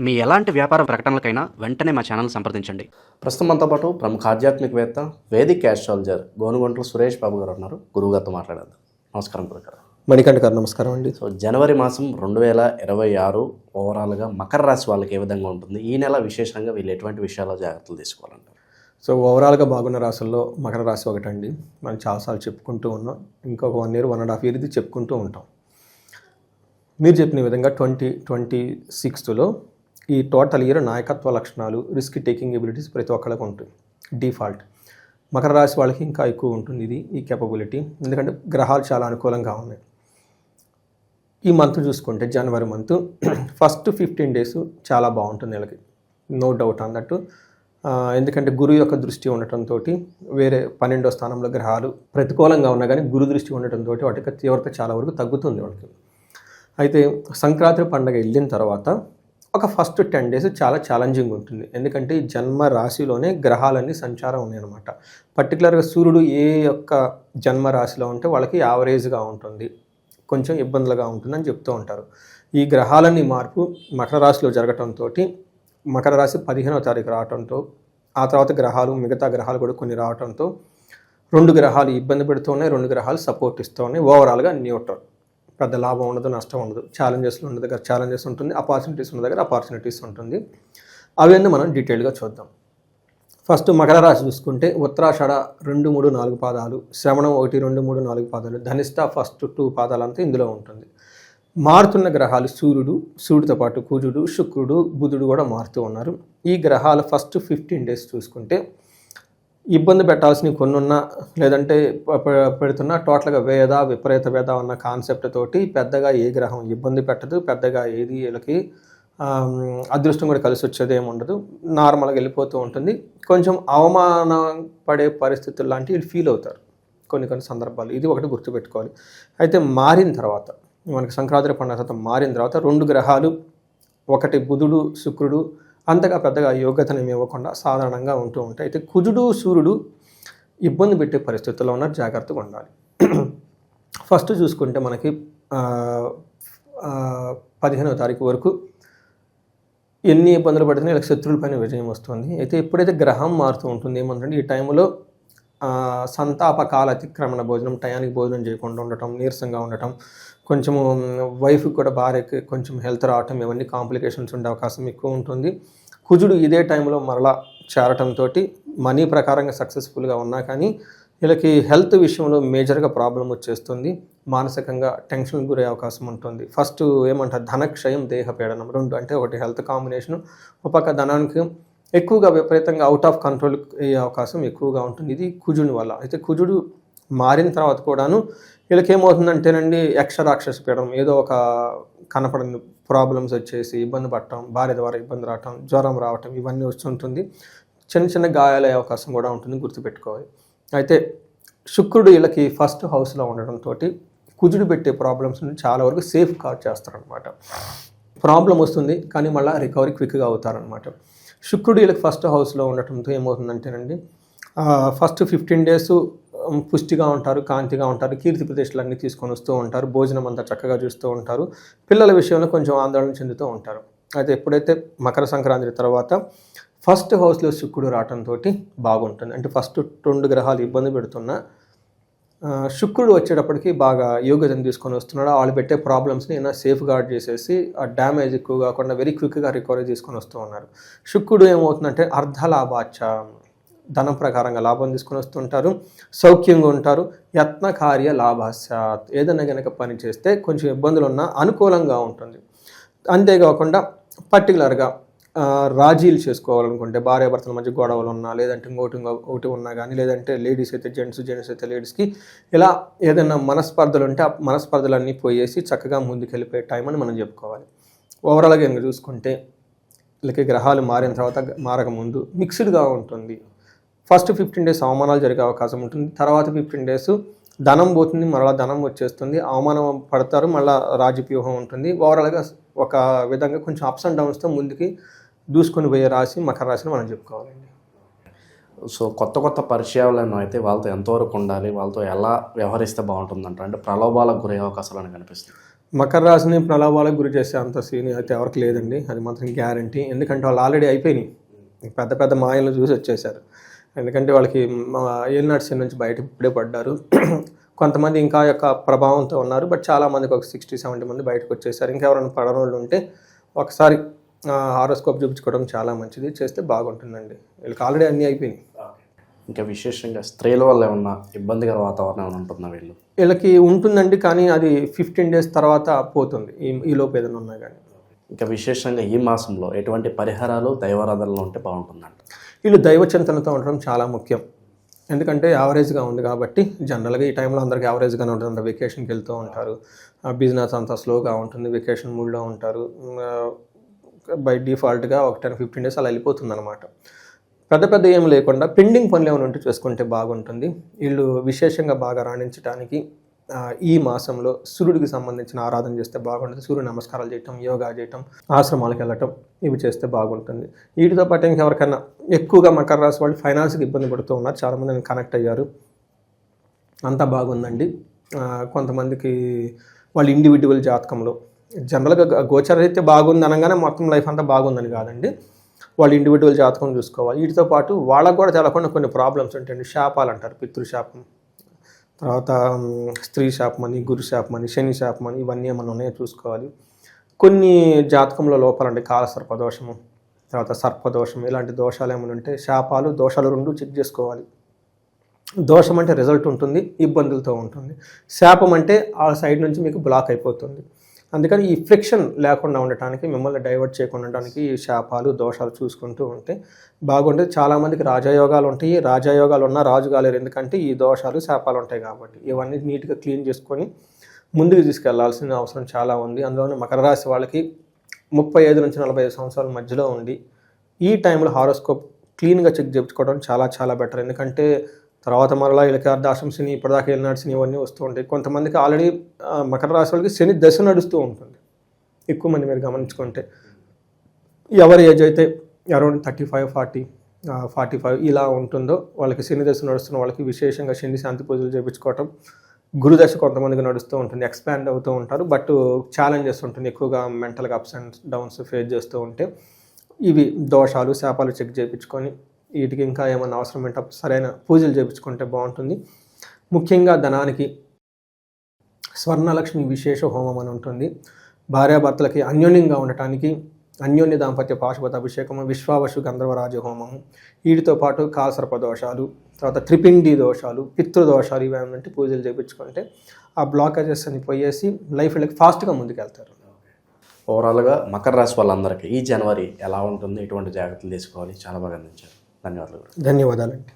మీ ఎలాంటి వ్యాపార ప్రకటనలకైనా వెంటనే మా ఛానల్ సంప్రదించండి. ప్రస్తుతం మనతో పాటు ప్రముఖ ఆధ్యాత్మికవేత్త వేదిక్ ఆస్ట్రాలజర్ గోనుగొంట్ల సురేష్ బాబు గారు ఉన్నారు. గురువుగారితో మాట్లాడేద్దాం. నమస్కారం గురుగారు. మణికంఠ గారు నమస్కారం అండి. సో జనవరి మాసం 2026 ఓవరాల్గా మకర రాశి వాళ్ళకి ఏ విధంగా ఉంటుంది, ఈ నెల విశేషంగా వీళ్ళు ఎటువంటి విషయాల్లో జాగ్రత్తలు తీసుకోవాలంటారు? సో ఓవరాల్గా బాగున్న రాశుల్లో మకర రాశి ఒకటండి. మనం చాలాసార్లు చెప్పుకుంటూ ఉన్నాం. ఇంకొక 1 year 1.5 year ఇది చెప్పుకుంటూ ఉంటాం. మీరు చెప్పిన విధంగా 2026లో ఈ టోటల్ ఇయర్ నాయకత్వ లక్షణాలు, రిస్క్ టేకింగ్ ఎబిలిటీస్ ప్రతి ఒక్కళ్ళకి ఉంటుంది. డిఫాల్ట్ మకర రాశి వాళ్ళకి ఇంకా ఎక్కువ ఉంటుంది ఈ కేపబిలిటీ. ఎందుకంటే గ్రహాలు చాలా అనుకూలంగా ఉన్నాయి. ఈ మంత్ చూసుకుంటే జనవరి మంత్ ఫస్ట్ 15 days చాలా బాగుంటుంది వీళ్ళకి, నో డౌట్ అన్నట్టు. ఎందుకంటే గురువు యొక్క దృష్టి ఉండటంతో, వేరే 12వ స్థానంలో గ్రహాలు ప్రతికూలంగా ఉన్నా కానీ గురు దృష్టి ఉండటంతో వాటికి తీవ్రత చాలా వరకు తగ్గుతుంది వాళ్ళకి. అయితే సంక్రాంతి పండుగ వెళ్ళిన తర్వాత ఒక ఫస్ట్ 10 days చాలా ఛాలెంజింగ్ ఉంటుంది. ఎందుకంటే ఈ జన్మ రాశిలోనే గ్రహాలన్నీ సంచారం ఉన్నాయన్నమాట. పర్టికులర్గా సూర్యుడు ఏ యొక్క జన్మ రాశిలో ఉంటే వాళ్ళకి యావరేజ్గా ఉంటుంది, కొంచెం ఇబ్బందులుగా ఉంటుందని చెప్తూ ఉంటారు. ఈ గ్రహాలన్నీ మార్పు మకర రాశిలో జరగటంతో, మకర రాశి 15వ తారీఖు రావడంతో, ఆ తర్వాత గ్రహాలు మిగతా గ్రహాలు కూడా కొన్ని రావడంతో 2 గ్రహాలు ఇబ్బంది పెడుతూ ఉన్నాయి, 2 గ్రహాలు సపోర్ట్ ఇస్తూ ఉన్నాయి. ఓవరాల్గా న్యూట్రల్, పెద్ద లాభం ఉండదు, నష్టం ఉండదు. ఛాలెంజెస్లో ఉన్న దగ్గర ఛాలెంజెస్ ఉంటుంది, అపార్చునిటీస్ ఉన్న దగ్గర అపార్చునిటీస్ ఉంటుంది. అవన్నీ మనం డీటెయిల్గా చూద్దాం. ఫస్ట్ మకర రాశి చూసుకుంటే ఉత్తరాషాఢ 2, 3, 4 పాదాలు, శ్రవణం 1, 2, 3, 4 పాదాలు, ధనిష్ట ఫస్ట్ 2 పాదాలంతా ఇందులో ఉంటుంది. మారుతున్న గ్రహాలు సూర్యుడితో పాటు కుజుడు, శుక్రుడు, బుధుడు కూడా మారుతూ ఉన్నారు. ఈ గ్రహాల ఫస్ట్ 15 days చూసుకుంటే ఇబ్బంది పెట్టాల్సిన కొన్ని ఉన్నా, లేదంటే పెడుతున్నా టోటల్గా విపరీత వేద ఉన్న కాన్సెప్ట్ తోటి పెద్దగా ఏ గ్రహం ఇబ్బంది పెట్టదు, పెద్దగా ఏది వీళ్ళకి అదృష్టం కూడా కలిసి వచ్చేది ఏమి ఉండదు, నార్మల్గా వెళ్ళిపోతూ ఉంటుంది. కొంచెం అవమానం పడే పరిస్థితులు లాంటివి వీళ్ళు ఫీల్ అవుతారు కొన్ని సందర్భాలు. ఇది ఒకటి గుర్తుపెట్టుకోవాలి. అయితే మారిన తర్వాత మనకి సంక్రాంతి పండుగ తర్వాత మారిన తర్వాత 2 గ్రహాలు, ఒకటి బుధుడు, శుక్రుడు అంతగా పెద్దగా యోగ్యతను ఇవ్వకుండా సాధారణంగా ఉంటూ ఉంటాయి. అయితే కుజుడు, సూర్యుడు ఇబ్బంది పెట్టే పరిస్థితుల్లో ఉన్నారు, జాగ్రత్తగా ఉండాలి. ఫస్ట్ చూసుకుంటే మనకి 15వ తారీఖు వరకు ఎన్ని ఇబ్బందులు పడుతున్నాయి, ఇలా శత్రువుల పైన విజయం వస్తుంది. అయితే ఎప్పుడైతే గ్రహం మారుతూ ఉంటుంది ఏమంటే ఈ టైంలో సంతాపకాల అతిక్రమణ భోజనం, టయానికి భోజనం చేయకుండా ఉండటం, నీరసంగా ఉండటం, కొంచెము వైఫ్కి కూడా భార్యకి కొంచెం హెల్త్ రావటం, ఇవన్నీ కాంప్లికేషన్స్ ఉండే అవకాశం ఎక్కువ ఉంటుంది. కుజుడు ఇదే టైంలో మరలా చేరటంతో మనీ ప్రకారంగా సక్సెస్ఫుల్గా ఉన్నా కానీ వీళ్ళకి హెల్త్ విషయంలో మేజర్గా ప్రాబ్లం వచ్చేస్తుంది. మానసికంగా టెన్షన్కి గురే అవకాశం ఉంటుంది. ఫస్ట్ ఏమంటారు, ధనక్షయం, దేహపీడనం 2 అంటే ఒకటి హెల్త్ కాంబినేషను, ఒక పక్క ధనానికి ఎక్కువగా విపరీతంగా అవుట్ ఆఫ్ కంట్రోల్ అయ్యే అవకాశం ఎక్కువగా ఉంటుంది. ఇది కుజుని వల్ల. అయితే కుజుడు మారిన తర్వాత కూడాను వీళ్ళకి ఏమవుతుందంటేనండి, రాక్షస పీడనం, ఏదో ఒక కనపడని ప్రాబ్లమ్స్ వచ్చేసి ఇబ్బంది పడటం, భార్య ద్వారా ఇబ్బంది రావటం, జ్వరం రావటం, ఇవన్నీ వస్తుంటుంది. చిన్న గాయాలయ్యే అవకాశం కూడా ఉంటుంది, గుర్తుపెట్టుకోవాలి. అయితే శుక్రుడు వీళ్ళకి ఫస్ట్ హౌస్లో ఉండడంతో కుజుడు పెట్టే ప్రాబ్లమ్స్ని చాలా వరకు సేఫ్ గార్డ్ చేస్తారనమాట. ప్రాబ్లం వస్తుంది కానీ మళ్ళీ రికవరీ క్విక్గా అవుతారనమాట. శుక్రుడు వీళ్ళకి ఫస్ట్ హౌస్లో ఉండటంతో ఏమవుతుందంటేనండి, ఫస్ట్ 15 days పుష్టిగా ఉంటారు, కాంతిగా ఉంటారు, కీర్తి ప్రదేశాలన్నీ తీసుకొని వస్తూ ఉంటారు, భోజనం అంతా చక్కగా చూస్తూ ఉంటారు, పిల్లల విషయంలో కొంచెం ఆందోళన చెందుతూ ఉంటారు. అయితే ఎప్పుడైతే మకర సంక్రాంతి తర్వాత ఫస్ట్ హౌస్లో శుక్రుడు రావడంతో బాగుంటుంది. అంటే ఫస్ట్ 2 గ్రహాలు ఇబ్బంది పెడుతున్నా శుక్రుడు వచ్చేటప్పటికి బాగా యోగ్యతను తీసుకొని వస్తున్నాడు. వాళ్ళు పెట్టే ప్రాబ్లమ్స్ని ఏమైనా సేఫ్ గార్డ్ చేసేసి ఆ డ్యామేజ్ ఎక్కువ కాకుండా వెరీ క్విక్గా రికవరీ తీసుకొని వస్తూ ఉన్నారు. శుక్రుడు ఏమవుతుందంటే అర్ధలాభాచ, ధనం ప్రకారంగా లాభం తీసుకొని వస్తుంటారు, సౌఖ్యంగా ఉంటారు. యత్నకార్య లాభాస్యాత్, ఏదైనా కనుక పని చేస్తే కొంచెం ఇబ్బందులు ఉన్నా అనుకూలంగా ఉంటుంది. అంతేకాకుండా పర్టికులర్గా రాజీలు చేసుకోవాలనుకుంటే, భార్యాభర్తల మధ్య గొడవలు ఉన్నా, లేదంటే ఇంకోటి ఉన్నా కానీ, లేదంటే లేడీస్ అయితే జెంట్స్ అయితే లేడీస్కి ఇలా ఏదైనా మనస్పర్ధలు ఉంటే ఆ మనస్పర్ధలన్నీ పోయేసి చక్కగా ముందుకు వెళ్ళిపోయే టైం అని మనం చెప్పుకోవాలి. ఓవరాల్గా కనుక చూసుకుంటే వీళ్ళకి గ్రహాలు మారిన తర్వాత మారకముందు మిక్స్డ్గా ఉంటుంది. ఫస్ట్ 15 days అవమానాలు జరిగే అవకాశం ఉంటుంది. తర్వాత 15 days ధనం పోతుంది, మరలా ధనం వచ్చేస్తుంది, అవమానం పడతారు, మళ్ళీ రాజవ్యూహం ఉంటుంది. ఓవరాల్గా ఒక విధంగా కొంచెం అప్స్ అండ్ డౌన్స్తో ముందుకి దూసుకొని పోయే రాశి మకర రాశిని మనం చెప్పుకోవాలండి. సో కొత్త పరిచయాలను అయితే వాళ్ళతో ఎంతవరకు ఉండాలి, వాళ్ళతో ఎలా వ్యవహరిస్తే బాగుంటుందంట, అంటే ప్రలోభాలకు గురయ్యే అవకాశాలను కనిపిస్తుంది? మకర రాశిని ప్రలోభాలకు గురి చేసే అంత సీన్ అయితే ఎవరికి లేదండి, అది మాత్రం గ్యారంటీ. ఎందుకంటే వాళ్ళు ఆల్రెడీ అయిపోయినాయి, పెద్ద పెద్ద మాయలను చూసి వచ్చేసారు. ఎందుకంటే వాళ్ళకి ఏలినాటి శని నుంచి బయట ఇప్పుడే పడ్డారు. కొంతమంది ఇంకా యొక్క ప్రభావంతో ఉన్నారు, బట్ చాలామందికి ఒక 60-70 మంది బయటకు వచ్చేసారు. ఇంకెవరైనా పడని వాళ్ళు ఉంటే ఒకసారి హారోస్కోప్ చూపించుకోవడం చాలా మంచిది, చేస్తే బాగుంటుందండి. వీళ్ళకి ఆల్రెడీ అన్నీ అయిపోయినాయి. ఇంకా విశేషంగా స్త్రీల వల్ల ఏమన్నా ఇబ్బందికర వాతావరణం ఏమైనా ఉంటుందా వీళ్ళకి ఉంటుందండి, కానీ అది 15 days తర్వాత పోతుంది, ఈ లోపు ఏదైనా ఉన్నా కానీ. ఇంకా విశేషంగా ఈ మాసంలో ఎటువంటి పరిహారాలు దైవారాధనలు ఉంటే బాగుంటుందంట? వీళ్ళు దైవ చింతనతో ఉండడం చాలా ముఖ్యం. ఎందుకంటే యావరేజ్గా ఉంది కాబట్టి, జనరల్గా ఈ టైంలో అందరికి యావరేజ్గానే ఉంటుంది. అందరు వెకేషన్కి వెళ్తూ ఉంటారు, బిజినెస్ అంతా స్లోగా ఉంటుంది, వెకేషన్ మూడ్లో ఉంటారు. బై డిఫాల్ట్గా ఒక 10-15 days అలా వెళ్ళిపోతుంది అనమాట. పెద్ద పెద్ద ఏం లేకుండా పెండింగ్ పనులు ఏమైనా ఉంటే చేసుకుంటే బాగుంటుంది. వీళ్ళు విశేషంగా బాగా రాణించడానికి ఈ మాసంలో సూర్యుడికి సంబంధించిన ఆరాధన చేస్తే బాగుంటుంది. సూర్య నమస్కారాలు చేయటం, యోగా చేయటం, ఆశ్రమాలకు వెళ్ళటం, ఇవి చేస్తే బాగుంటుంది. వీటితో పాటు ఇంకెవరికైనా ఎక్కువగా మకర రాశి వాళ్ళు ఫైనాన్స్కి ఇబ్బంది పడుతూ ఉన్నారు, చాలామంది నేను కనెక్ట్ అయ్యారు, అంతా బాగుందండి. కొంతమందికి వాళ్ళ ఇండివిజువల్ జాతకంలో జనరల్గా గోచర అయితే బాగుంది అనగానే మొత్తం లైఫ్ అంతా బాగుందని కాదండి, వాళ్ళు ఇండివిజువల్ జాతకం చూసుకోవాలి. వీటితో పాటు వాళ్ళకు కూడా చాలా కొన్ని ప్రాబ్లమ్స్ ఉంటాయండి. శాపాలు అంటారు, పితృశాపం, తర్వాత స్త్రీ శాపమని, గురు శాపమని, శని శాపమని, ఇవన్నీ ఏమన్నా ఉన్నాయో చూసుకోవాలి. కొన్ని జాతకంలో లోపాలంటే కాలసర్పదోషము, తర్వాత సర్పదోషం, ఇలాంటి దోషాలు ఏమైనా ఉంటే శాపాలు దోషాలు రెండు చెక్ చేసుకోవాలి. దోషం అంటే రిజల్ట్ ఉంటుంది, ఇబ్బందులతో ఉంటుంది. శాపం అంటే ఆ సైడ్ నుంచి మీకు బ్లాక్ అయిపోతుంది. అందుకని ఈ ఫ్రిక్షన్ లేకుండా ఉండటానికి, మిమ్మల్ని డైవర్ట్ చేయకుండా ఉండడానికి ఈ శాపాలు దోషాలు చూసుకుంటూ ఉంటే బాగుంటుంది. చాలామందికి రాజయోగాలు ఉంటాయి, రాజయోగాలు ఉన్నా రాజు కాలేరు, ఎందుకంటే ఈ దోషాలు శాపాలు ఉంటాయి కాబట్టి. ఇవన్నీ నీట్గా క్లీన్ చేసుకొని ముందుకు తీసుకెళ్లాల్సిన అవసరం చాలా ఉంది. అందులోనే మకర రాశి వాళ్ళకి 35 నుంచి 45 సంవత్సరాల మధ్యలో ఉండి ఈ టైంలో హారోస్కోప్ క్లీన్గా చెక్ చేయించుకోవడం చాలా చాలా బెటర్. ఎందుకంటే తర్వాత మరలా వీళ్ళకి అర్ధాశ్రమ శని, ఇప్పటిదాకా వెళ్ళినాడు శని, ఇవన్నీ వస్తూ ఉంటాయి. కొంతమందికి ఆల్రెడీ మకర రాశి వాళ్ళకి శని దశ నడుస్తూ ఉంటుంది. ఎక్కువ మంది మీరు గమనించుకుంటే ఎవరి ఏజ్ అయితే అరౌండ్ 35, 40, 45 ఇలా ఉంటుందో వాళ్ళకి శని దశ నడుస్తున్న వాళ్ళకి విశేషంగా శని శాంతి పూజలు చేయించుకోవటం. గురుదశ కొంతమందికి నడుస్తూ ఉంటుంది, ఎక్స్పాండ్ అవుతూ ఉంటారు, బట్ ఛాలెంజెస్ ఉంటుంది, ఎక్కువగా మెంటల్గా అప్స్ అండ్ డౌన్స్ ఫేస్ చేస్తూ ఉంటే ఇవి దోషాలు శాపాలు చెక్ చేయించుకొని వీటికి ఇంకా ఏమైనా అవసరం అంటే సరైన పూజలు చేయించుకుంటే బాగుంటుంది. ముఖ్యంగా ధనానికి స్వర్ణలక్ష్మి విశేష హోమం అని ఉంటుంది. భార్యాభర్తలకి అన్యోన్యంగా ఉండటానికి అన్యోన్య దాంపత్య పాశుపత అభిషేకము, విశ్వావశు గంధర్వరాజ హోమము, వీటితో పాటు కాలసర్ప దోషాలు, తర్వాత త్రిపిండి దోషాలు, పితృదోషాలు, ఇవి ఏమంటే పూజలు చేయించుకుంటే ఆ బ్లాకేజెస్ అని పోయేసి లైఫ్లోకి ఫాస్ట్గా ముందుకెళ్తారు. ఓవరాల్గా మకర రాశి వాళ్ళందరికీ ఈ జనవరి ఎలా ఉంటుంది, ఎటువంటి జాగ్రత్తలు తీసుకోవాలి, చాలా బాగా అందించారు. ధన్యవాదాలు. ధన్యవాదాలండి.